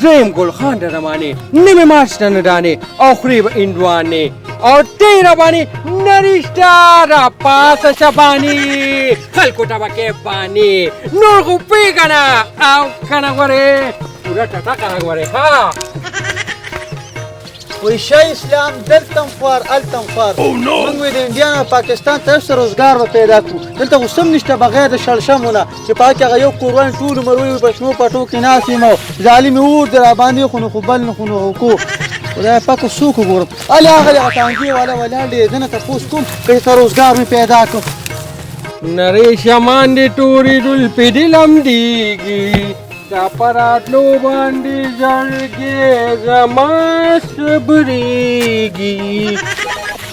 زیم گل خان درمانی نیمه ماست ندانی آخری به اندوانی اور تیرا بانی نریشتا را پاس شبانی خلکو تا بکه بانی نور خو پی کنا او کنا گوره پورا ٹاٹا کنا گوره ها وی شای اسلام دلتم خوار التم خوار موږ د انډیا او پاکستان طرف سره روزګار و پیدا کړو دلته غوسم نشته بغیر د شړشمونه چې پاکه هغه یو قربان ټول مروي په شنو پټو کې ناسي مو ظالم اور در باندې خو بل نه خو کو خدای پاک څوک وګورم الی هغه ټانګي والا دې دنه تاسو کوم چې روزګار می پیدا کړو نریش مان دی ټوري دل پیډلم دیږي چاپراتلو باندې ځړګي زما صبرېږي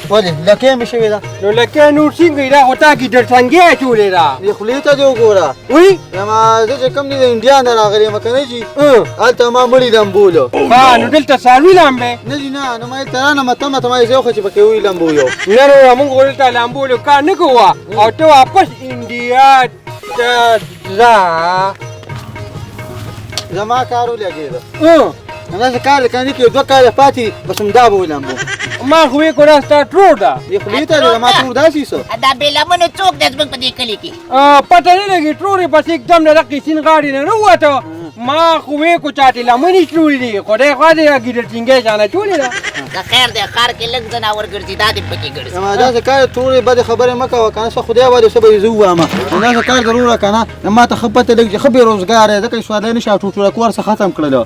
ولې لکه مې شوې ده نو لکه نور څنګه دا غوټه کې در څنګه چولې را دې خولې ته دې وګوره وی زما زه کوم دې د انډیا نه راغلی مکنه جی هلته ما مړی لمبولو ها نو دلته څاروي لامبې نه جی نه ما ترانه مته ما یې خو چې پکې وی لمبو یو نه نو موږ دلته لامبولو کار نه کوو او ته واپس انډیا ته ځه زما کارو لګېده همداسې کار کني کې دوه کاله پاتې بس همدا به ولمبو ما خو یې کوله ستا ترور ده دې خولې ته دې زما ترور داسې څه دا بې لمنو څوک دی زموږ په دې کلي کې پته نه لګي ترور یې پسې एकदम د دقې سیند غاړې نه راووته ما خو وې کو چاټې لمنې شلولې دي خدای خوا دې ګیدر ټینګې جانه چولې ده که خیر دی ښار کې لږ ځناور ګرځي دا دې پکې ګرځي زما داسې کار ترورې بدې خبرې مه کوه که نه څه خدای والې څه به یې زه ووامه همداسې کار ضروره که نه ما ته ښه پته لګي چې ښه بېروزګار یې ځکه یې سوالۍ نه شي ټوټوله کور څه ختم کړلو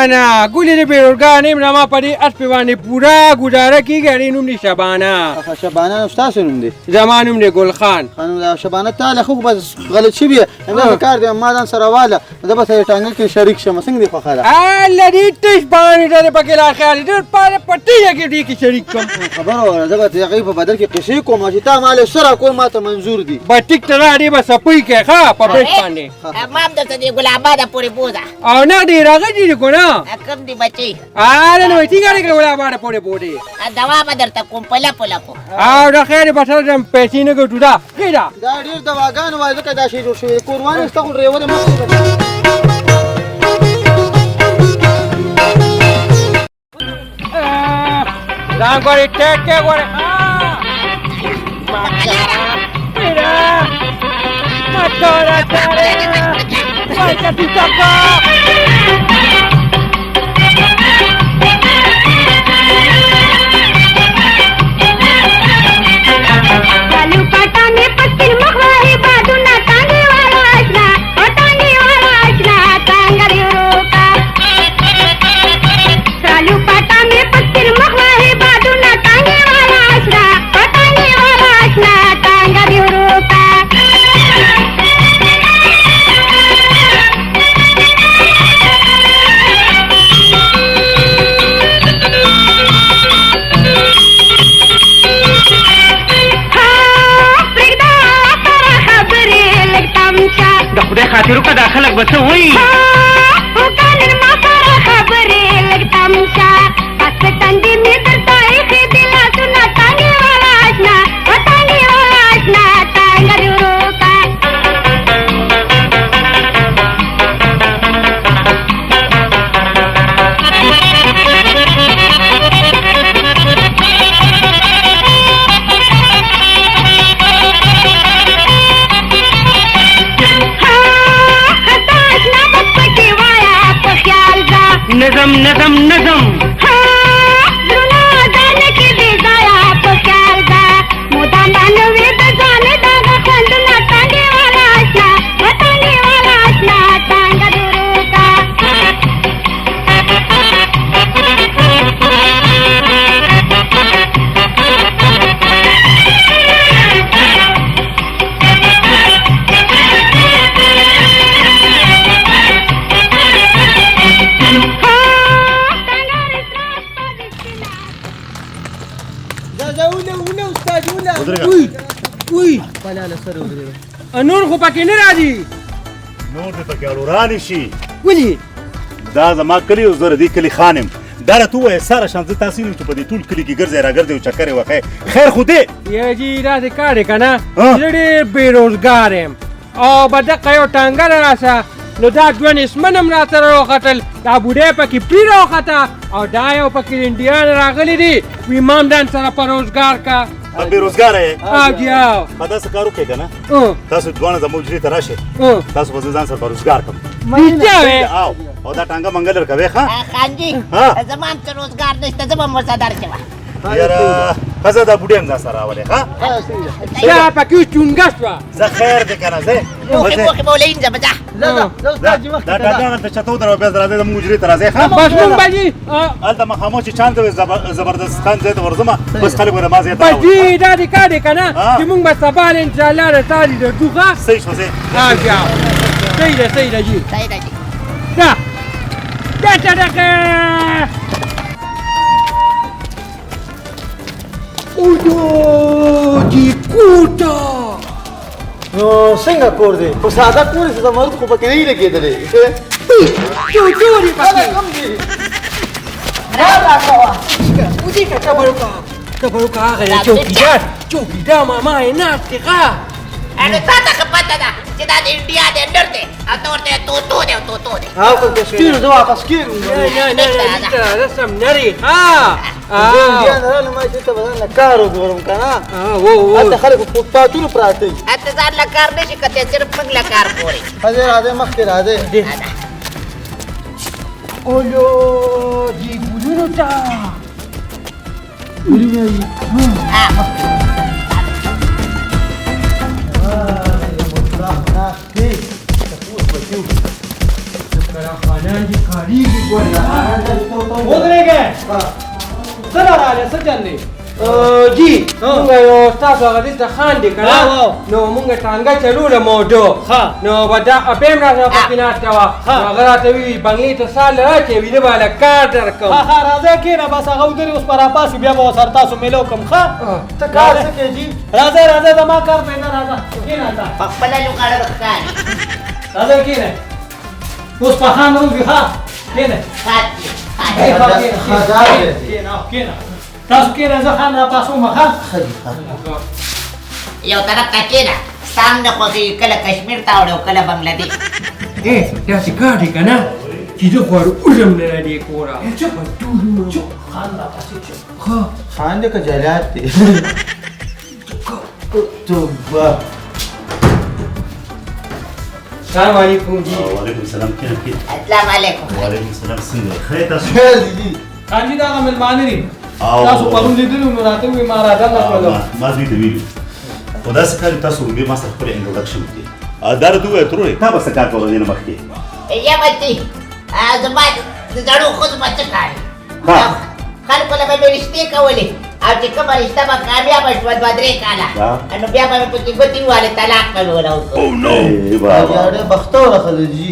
نه ګولې د بېروزګار نه یم نه ما په دې اسپې باندې پوره ګزاره کېږي اړې نوم دی شبانه شبانه نو ستاسو نوم دی زما نوم دی ګل خان خانم شبانه تا خو بس غلط شوي همداسې کار دی ما ځان سره واله زه به سره ټانګه کې شریک شم څنګه دی خوښه ده الله دې تش باندې ډېرې پکې لا خیال ډېر پاره پټیه کې دې کې شریک کړم خبره وره زه به د هغې په بدل کې قصې کوم چې تا ما له سره کول ما ته منظور دي به ټیک ته راډې به سپوی کې ښه په برېک باندې ما هم درته دې ګل آباده پورې بوځه او نه ډېر هغه دي کو نه کم دي بچي نو ټینګه دې کړه ګل آباده پورې پورې دوا به درته کوم پله پله کو او د خیر به سره پیسې نه ګټو دا کېدا دا ډېر دواګانې وایي ځکه دا شی جوړ شوی قرباني ستا خو ډرایور یې مخکې ځان ګورې ټیک کې ګورې خاطرو کا داخلك بس وي وكان المطر خبري لك تمشى قصة دي متر تاريخ بلا سنة تاني ولا عشنا وتاني ولا عشنا تاني روكا نظم نظم نظم درنا دانه کې دې ځایا په خیال دا مودام باندې د ځانه دا خوندونه تانګي والا آشنا وطني والا آشنا تانګ دروکا نور خو پکې نه راځي نور دې پکې اړورانی شي ولې دا زما کلی او زه د دې کلي خان یم دا راته ووایه ساره شان زه تاسې یم چې په دې ټول کلي کې ګرځئ راګرځئ او چکر یې وهئ خیر خو دی یا جی داسې کار دی که نه زه ډېر بېروزګار یم او به دقه یو ټانګه راسه نو دا دوه نسمن هم را سره راوختل دا بوډۍ پکې پرې راوخته او دا یو پکې انډیان راغلی دي وي ما هم ځان سره په روزګار که بېروزګاره یې او جی او په داسې کار وکړئ که نه تاسو دواړه زموږ حجرې ته راشئ تاسو به زه ځان سره په روزګار کړم رښتیا وې او دا ټانګه منګل درکوې ښه خانجي زما هم څه روزګار نشته زه به هم ورسره درشمه یاره ښځه دا بوډۍ هم ځان سره راولې ښه دا پکې اوس چونګه شوه زه خیر دی که نه ځې موخې به ولینځه به ځه دا ټانګه هغلته چته ودروه بیا راځئ زموږ حجرې ته راځئ ښه بس مونږ به جي هلته مخامخ چې چانس وي زبردست خان ځای ته ورځم بس خلک به ما ځای ته بس جي دا دې کار دی که نه چې مونږ به سبا انشاءالله رسالې درځو ښه صحیح شو ځې او جی او صحیح ده صحیح ده جي صحیح ده جي دا دا صدقه اوه جي کوټه نو څنګه کور دی خو ساده کور دی زمرد خو پکې نه لګېدلی چوچوري پکې کم دی ودې که صبر وکړه هغه دی چوکیدار ماما یې ناست دی ښه نو تا ته ښه پته ده چې دا د انډیا دی نر دی او ته ورته توتو دی او توتو دی او که کسکینو زه واپس کېږم نه رسم نری ښه انډیا نه راغلم ما چې ته به ځان له کار وګورم که نه هلته خلک په فوټپاتونو پراته وي ته ځان له کار نه شي که ته صرف موږ له کار پورې ښځې راځئ مخکې راځئ اولو جي ګلونو ته ودرېږه څه نه راغلی څه چل دی جی مونږ یو ستاسو هغه دلته خان دی که نه نو مونږ ټانګه چلوله موډو نو به دا اپې هم راسره پکې ناسته وه نو هغه راته وي بنګلې ته سال راچوي زه به هله کار درکړم راځئ کېنه بس هغه ودرې اوس به راپاسي بیا به ورسره تاسو میله وکړم ښه ته کار څه کوې جي راځئ زما کار پیدا راځه کېنه په خپله لوغاړه به ښکاري راځئ کېنه اوس پخان روږي ښه کېنه کېنه تاسو کېنه زه خان راپاسوم ښه یو طرف ته کېنه ستا هم نه خوښېږي کله کشمیر ته وړې او کله بنګلادیش داسې کار دی که نه چې زه خو وځم نه له دې کوره خان دی که جلات دی توبه السلام علیکم جی وعلیکم السلام کینه السلام علیکم وعلیکم السلام څنګه خیر تاسو خیر دی جی خان جي دا هغه مېلمانه دي او تاسو پرون لیدلي نو راته ووایي ما راځه نه کړلو ما دوی ته ویلي خو داسې کار تاسو وګورئ ما سره خپل انټروډکشن وکړئ دا راته ووایه ترورې تا به څه کار کولی دې نه مخکې یا بچي زما د زړو ښځو به څه کاري خلکو له به مې رشتې کولې او چې کومه رشته به کامیابه شوه دوه درې کاله نو بیا به مې پکې ګوتې ووهلې طلاق به مې ورکړو ډېر بختوره ښځه جي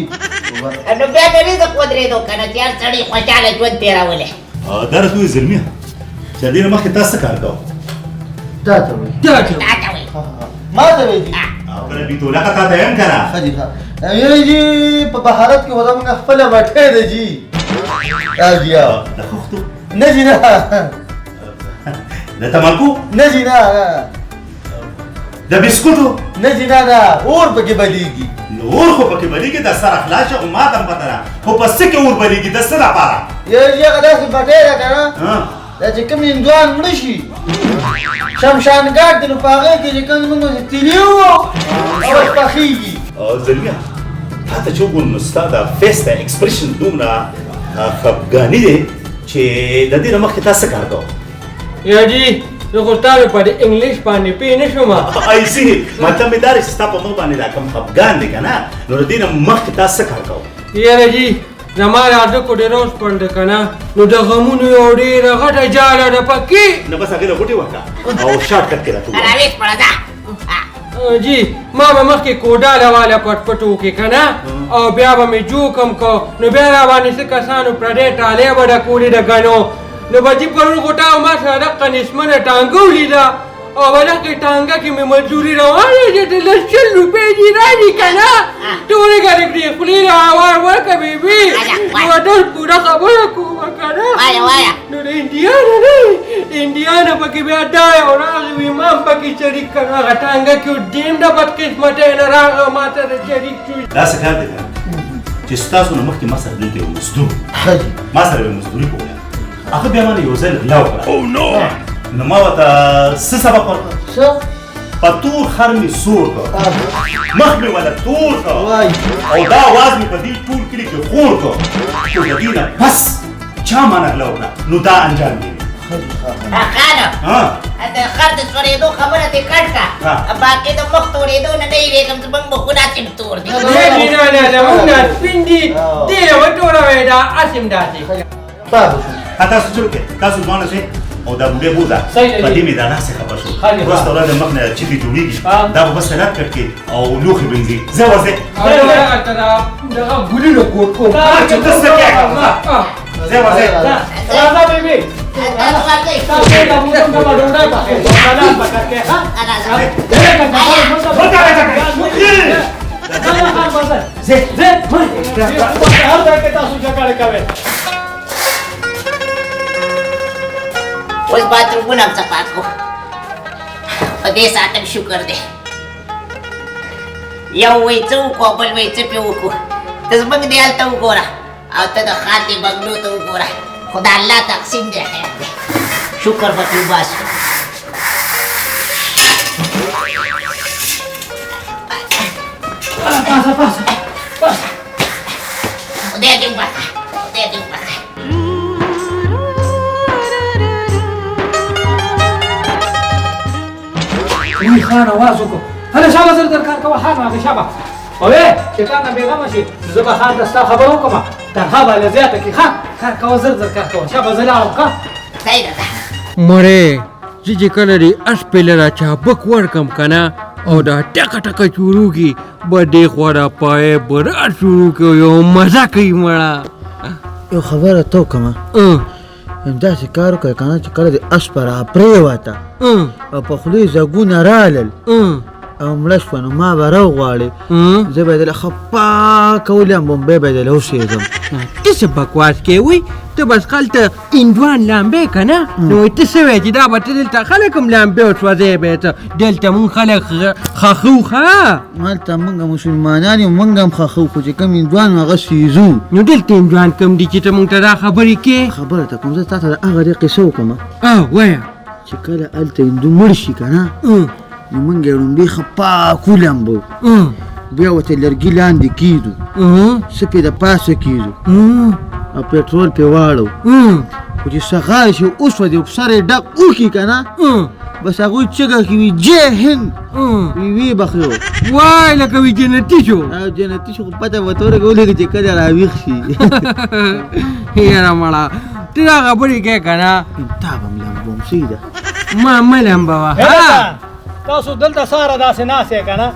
نو بیا مې رزق ودرېدو که نه چې هر سړي خوشحاله ژوند تېرولی دا راته ووایي زلمیه چې دې نه مخکې تاسو څه کار کوو دا ته وایي تا ته وایي ما ته وایي جي او کله بیتولکه تا ته یم که نه ښه جي یعنې جي په بهارت کې خو زموږ خپله بټۍ ده جي او جي د خښتو نه جي نه د تملکو نه جي نه د بسکوټو نه جي نه اور پکې بلیږي اور خو پکې بلیږي د سر اخلاص او ما ته هم پته ده خو په څه کې اور بلیږي د څه لپاره یعنې جي هغه داسې بټۍ ده که نه دا چې کوم هندوان مړه شي شمشانګاټ دی نو په هغې کې چې کوم زمونږ تیلي وو او پخېږي زلمیه تا ته چې وګورم نو ستا د فیس د ایکسپریشن دومره خفګاني دی چې د دې نه مخکې تا څه کار کوو یا جی زه خو ستا په د انګلیش باندې پوه نه شوم ایسي مطلب مې دا دی چې ستا په مخ باندې دا کوم خفګان دی که نه نو د دې نه مخکې تا څه کار کوو یاره جی زما راځه کو ډېر اوس پړ ده که نه نو د غمونو یو ډېره غټه جاله ده پکې نه بس هغې له غوټې وکړه او شارټ کټ کې راته ووایه راویښ پړه ده جی ما به مخکې کوډاله واله پټ پټ وکړې که نه او بیا به مې جوکم کو نو بیا را باندې څه کسانو پردې ټالۍ به ډکولې د ګڼو نو به جي پرون غوټه او ما سره دقه نسمنه ټانګه ولیده او ولا کې ټانګه کې مې مزدوري روانه دي د 100 روپۍ دي راځي که نه ټولې ګرې کړې خولې له هوار ورکړه بیبي نو ټول پوره خبره کوم که نه نو د انډیانه پکې بیا ډای او راغی وي ما هم پکې شریک کړ هغه ټانګه کې ډېم د بدقسمتۍ نه راغله ما ته د شریک شو داسې کار دی چې ستاسو نه مخکې ما سره دلته یو مزدور ما سره یې مزدوري کوله هغه بیا ما نه یو ځای غلا وکړه نو ما ورته څه سبق ورکړ په تور خر مې سور کړ مخ مې ولا تور کړ او دا اواز مې په دې ټول کلي کې خور کړ خو د دې نه بس چا ما نه غلا وکړه نو دا انجام دی خانو د خر د سورېدو خبره دې کټ کړه باقي د مخ تورېدو نه نه یېرېږم زموږ مخونه چې تور دي نه زموږ نه سپین دي دې له وټوروی دا اسیم داسې تاسو چلو کې تاسو ځوانه شئ او دا بوډۍ بوده په دې مې دا ناسې خبر شو وروسته ورځ مخ نه چې دې جوړېږي دا به بس رد کټ کې او لوښي به وینځي زه ورځې دغه ګلونه کوټ کوم چې ته څه کوې زه ورځې راځه بیبي اوس باترومونه هم صفا کړو په دې ساعت هم شکر دی یو وایي څه وکړو بل وایي څه پې وکړو ته زموږ دې هلته وګوره او ته د ښار دې بنګلو ته وګوره خو د الله تقسیم دی خیر دی شکر به ترې وباسو خدای دې وبخښه خدای دې وبخښه وی خان آواز وکړو هله شابه زر درکار کوه خان هغې شابه اوې چې کار نه بېغمه شي زه به خان ته ستا خبره وکړم تنخوا به له زیاته کړي ښه کار کوه زر زر کار کوه شابه زه لاړم ښه صحیح ده مړې زه چې کله دې اس پهله را چابک ورکم که نه او دا ټکه ټکه شروع کړي به دې خوا را پایې برار شروع کړي یو مزه کوي مړه یو خبره ته وکړم همداسې کار وکړه که نه چې کله دې اس په را پرېوته او په خولې زګونه رالل او مړه شوه نو ما به راوغواړې زه به یې دله ښه پاکه ولمبم بیا به یې دله وسېږم ته څه بکواس کوې ته بس هلته هندوان لامبې که نه نو ته څه وایې چې دا به ته دلته خلک هم لامبې او سوځی به یې ته دلته مونږ خلک خښو ښه هلته مونږ مسلمانان یو مونږ هم خښو خو چې کوم هندوان هغه سیزو نو دلته هندوان کوم دي چې ته مونږ ته دا خبرې کې خبره ته کوم زه تا ته د هغه دې قصه وکړم وایه چې کله هلته هندو مړ شي که نه نو مونږ یې لومړی ښه پاک ولمبو بیا ورته لرګي لاندې کېږدو څه پې د پاسه کېږدو او پېټرول پې واړو خو چې سهار شي وسوځي او سر یې ډک وکړي که نه بس هغوی چغه کوي جی هند وی بخیو وای لکه وي جنتي شو جنتي شو خو پته ورته ورکولې چې کله راویښ شي یاره مړه ته دا خبرې کوې که نه تا به م لمبوم صحیح ده ما مه لمبوه تاسو دلته ساره داسې ناست یې که نه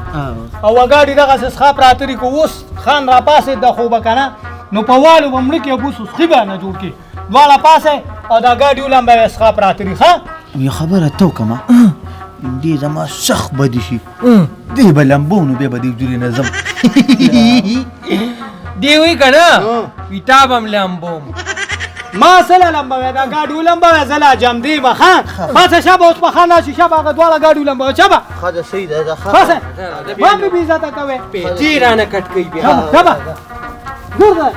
او وګاډي دغسې څښا پراتري کو اوس خان را پاسې د خوبه که نه نو په والو به مړه کې بوس سخي به نه جوړ کړي دواړه پاسې او دا ګاډي ولمبه یې څښا پراتري ښه یو خبره ته وکړم دې زما سخت بدي شي دې به لمبو نو بیا به دې جورې نه ځم دې وایي که نه وي تا به م لمبوم ما سره لمبوې دا ګاډي ولمبوې زه لا جمدې به ښه پاسه شابه اوس په خان راشي شابه هغه دواړه ګاډي ولمبوې شابه ښه ده صحیح ده پاسه ما مې بې عزته کوې پیسې رانه کټ کوي بیا شابه نور ده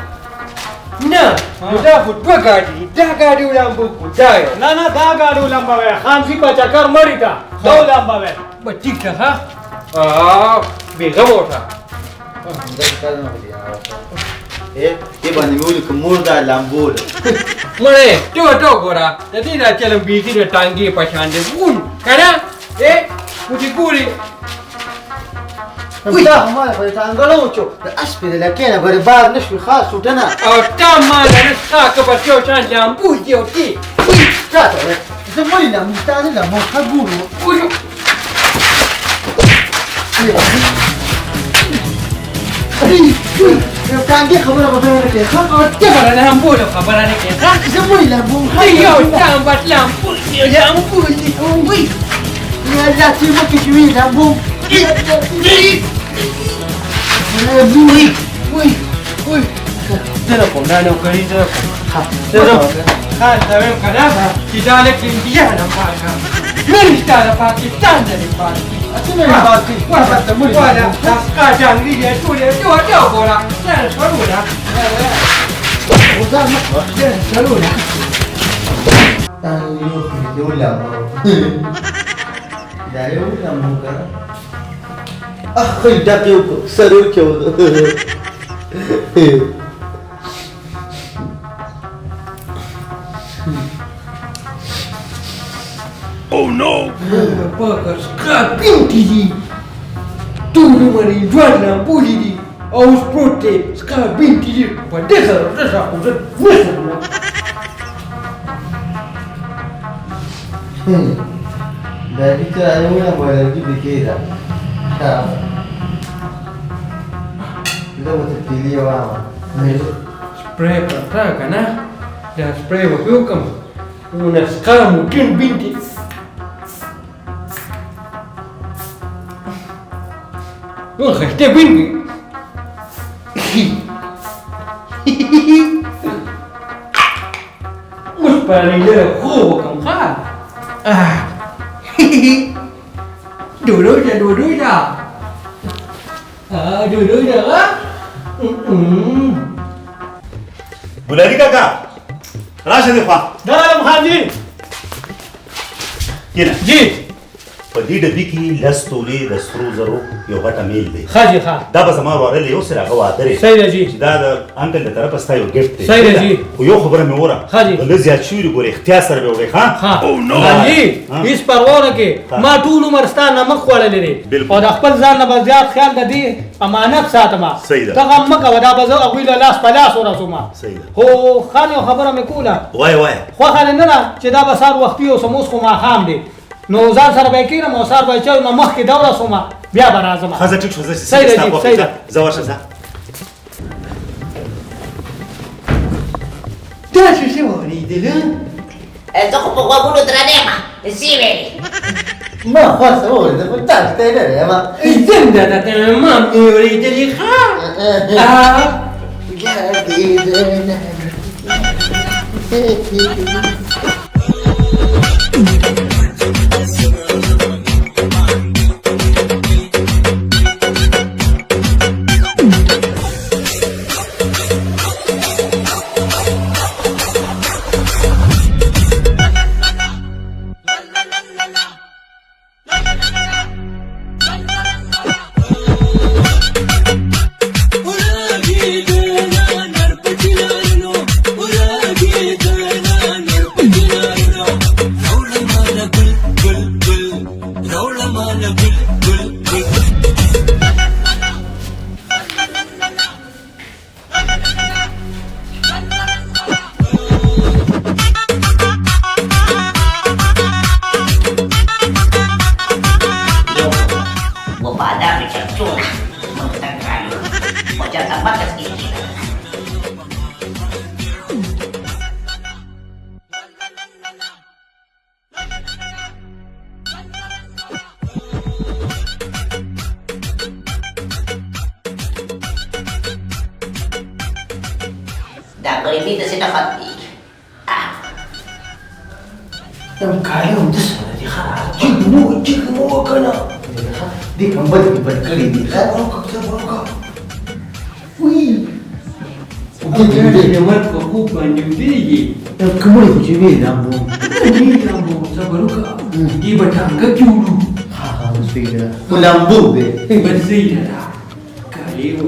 نه دا خو دوه ګاډي دي دا ګاډي ولمبو خو دا یو نه دا ګاډي ولمبوې خانزي په چکر مړي ته دا ولمبوې به ټیک ده ښه بېغمه وټه دې باندې مې ولیکم مور دا لامبول مړې ته ورته وګوره د دې دا چلم بیخي د ټانګې په شان دی ګون که نه خو چې ګورې دا خو ما په ټانګلو وچو د اس پې د لکۍ نه بړې بار نه شوي خاص سوټه نه او تا ما نه نه څښا که به یو شان لامبو دي او کې تا ته زه ولې لامبو تا نه لامبو ښه ګورو ټانګې خبره به نه کوې ښه ته به رانه لامبو له خبره نه کوې ښه زه ولې لامبو یو شان به لامبو دي لامبو دي وایي لا تسيبك شويه يا ابو وي تلفون لا نوكري تلفون خان تمام كلامها كذلك انديانا باكا من اشتغل باكستان باكي ولا تسقى جانبي يسولي جو بولا لا سلولا سلولا اخي دقيق سروك Oh no! Bakar scraping tidi. Tulu mari jualan puli di. Aus prote scraping tidi. Padesa aku musuh. Dari tu ayo yang boleh lagi dikira. Kita boleh pilih orang. Spray patra kana. Dan spray waktu una scala mungkin binti. Wah, kita binti. Mus paling dia kau kamu kan? Dulu je. Dulu je lah. बुलारी काका राशे दे फा दाराम हाजी ये ना जी पदी डबी की लस तोले दस्तरो जरो यो घटा मेल दे हाजी हाँ دا به زما وراره له یو سره غوا درې صحیح ده جی دا د انکل د طرفه ستا یو ګفت دی صحیح ده جی خو یو خبره مې وره ها جی له زیات شوی ګورې اختیار سره به وګې ها ها حاجی هیڅ پروا نه کې ما ټول عمر ستا نمک خوړلې لري او د خپل ځان نه به زیات خیال د دې امانت ساتم صحیح ده دغه مکه ودا به زه هغوی له لاس په لاس ورسوم صحیح ده خو خان یو خبره مې کوله وای خوښه نه ده چې دا به سهار وختي او سموس خو ماښام دی نو ځان سره به یې کښېنم او سهار به یې چای نه مخکې ده ورسوم بیا به راځم ښځه ټیک شو زه صحیح ده جی صحیح ده زه ورشه ځه تاسو څه واورېدل؟ زه خو په غوږونو درنه یم څه ویلې ما خواست اورده خو تاسو ته نه یم زنده ده ما مې اورېدلې ښه دا غریبي د څه خط دی Yang kaya untuk sana di khas. Cikgu kena. Di kembali di berkeli di khas. Barokah. Wih. Jadi dia mereka bukan jadi. Yang kembali di sini lambung. Ini lambung sabarokah. Di batangga julu. Ha, bersih dah. Lambung deh. Bersih dah. Kaya.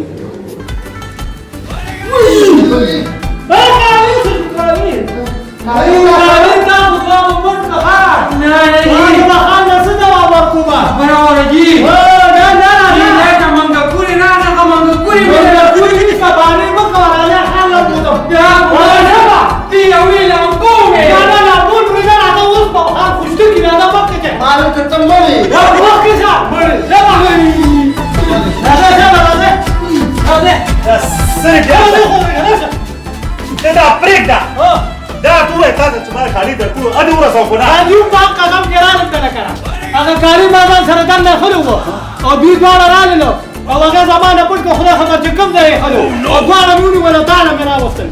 هغه کاري مازان سره دننه خلو وو او دوی دواړه راللو او هغه زمانه پټ کو خدای خبر چې کوم ځای خلو او دواړه مونږ ولا تعالی مې راوستل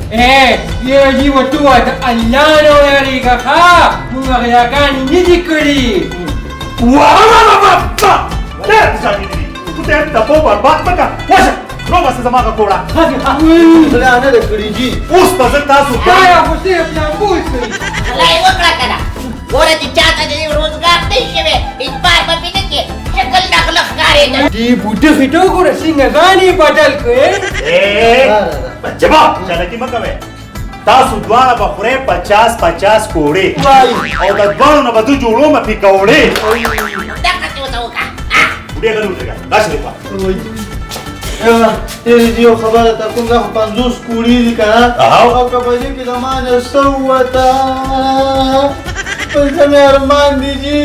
یی وټو ته الله نو یریګه ها موږ هغه کانی نه دي کړی واه لا تجاني دي كنت انت فوق بعد بقى وشه روما زماغه کوړه بلا نه کړی جی اوس ته تاسو یا خو دې بیا پوښتنه لای وکړه کنه ګوره چې چاته دې روزګار نه شوي اجبار به پینې کې شکل نخلق کاری ده دی بوډه خټو ګوره څنګه غاني بدل کړي جواب چلکی مکوي تاسو دواړه به خورئ 50 کوړې او د دواړو نه به دوی جوړو مه پکوړې دغه څه ورته وکړه بوډۍ غلی ودرېږه راشئ خوا یو خبره ته کوم 50 کوړي دي کنه او که په دې کې زمانه سوته په زمې ارمان دي جی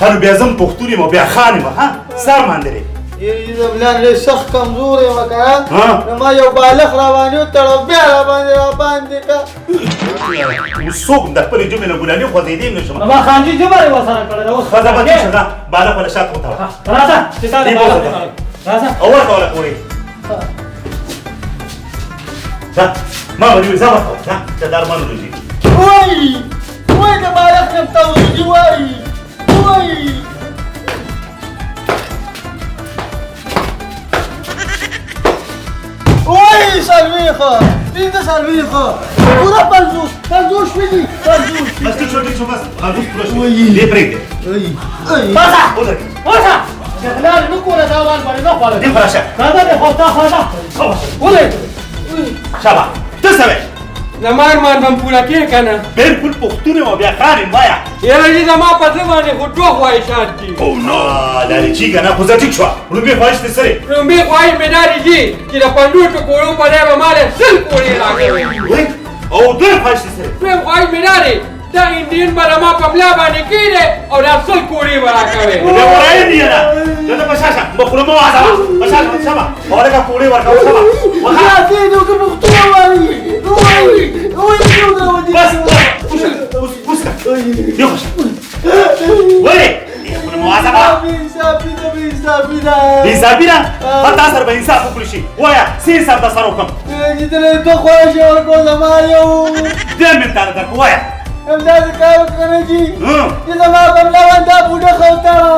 هر بیا زم پښتون یم او بیا خان یم ها سر ماندرې یی زبلان له سخت کمزور یم کنه ما یو بالغ روانیو تړو بیا را باندې کا وسوق د خپل جمله نه ګولاني خو دې دې نشم ما خانجي جمره وسره کړل اوس خدا به څنګه بالا ولا شات وته راځه چې تاسو راځه اول کوله کوړې ما ودي زما ته درمان روزي وای د بالغ کم تاسو دی وای سالويخه دې سالويخه پورا 50 شوي 50 بس څه څه بس 50 پروش دې پرېږده باسا ودرې باسا شغلان نو کوله دا وال باندې نو خاله دې فراشه راځه دې خو تا ولې شابه ته سوي زمان مان بم پورا کې کنه بالکل پښتون او بیا خان وایا یاره دې زما په ځای باندې خو دوه خواهشات دي او نو دا لري چې کنه خو ځکه شو نو به خواهش دې سره نو به خواهش مې داري دي چې د پندوټو کوړو په ځای به مال سل کوړې راکوي او دې خواهش دې سره به خواهش مې داري دا انډین به ما په بلا باندې کېده او دا سل کوړې به راکوي دا وایي دی نه دا بشاشه بخلو مو واسه بشاشه شبا اورګه کوړې ورکاو شبا وها دې نو کوم خطوه وای بس بس يا خوش وي يكون موازنة بيسابينا حتى أثر بإنسان كل شيء ويا سيسر تصرفكم جدنا تخوش وركون ماريو دم انت عندك ويا امداد كاو كنجي إذا ما قبل وانت بودا خوتا